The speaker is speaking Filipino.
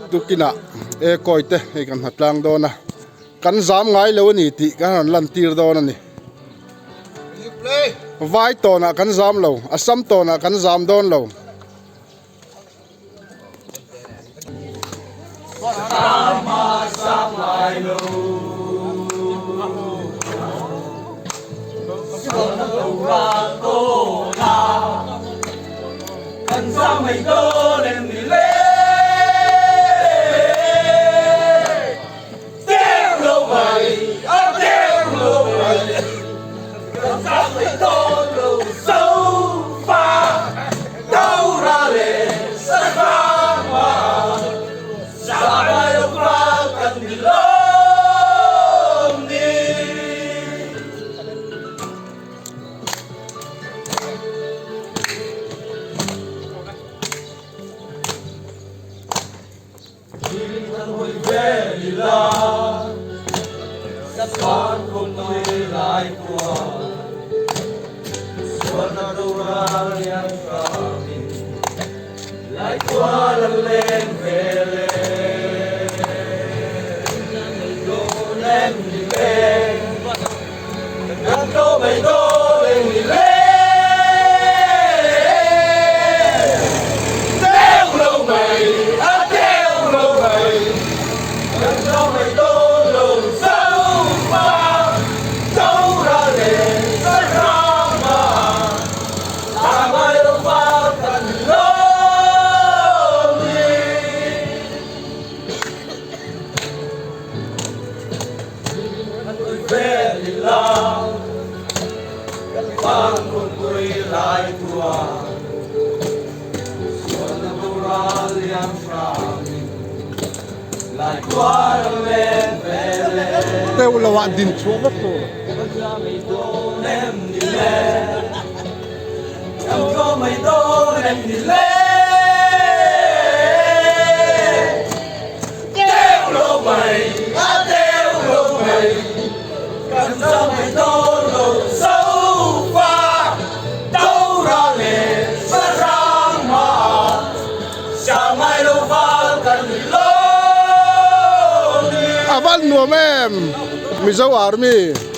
tukina e koite e kan hatlang dona kan Zamngailo ni ti kan lan tir dona ni vai to na kan zam lo asam to na kan zam don lo teu lawa din chuak to aval nuam em Mizo Army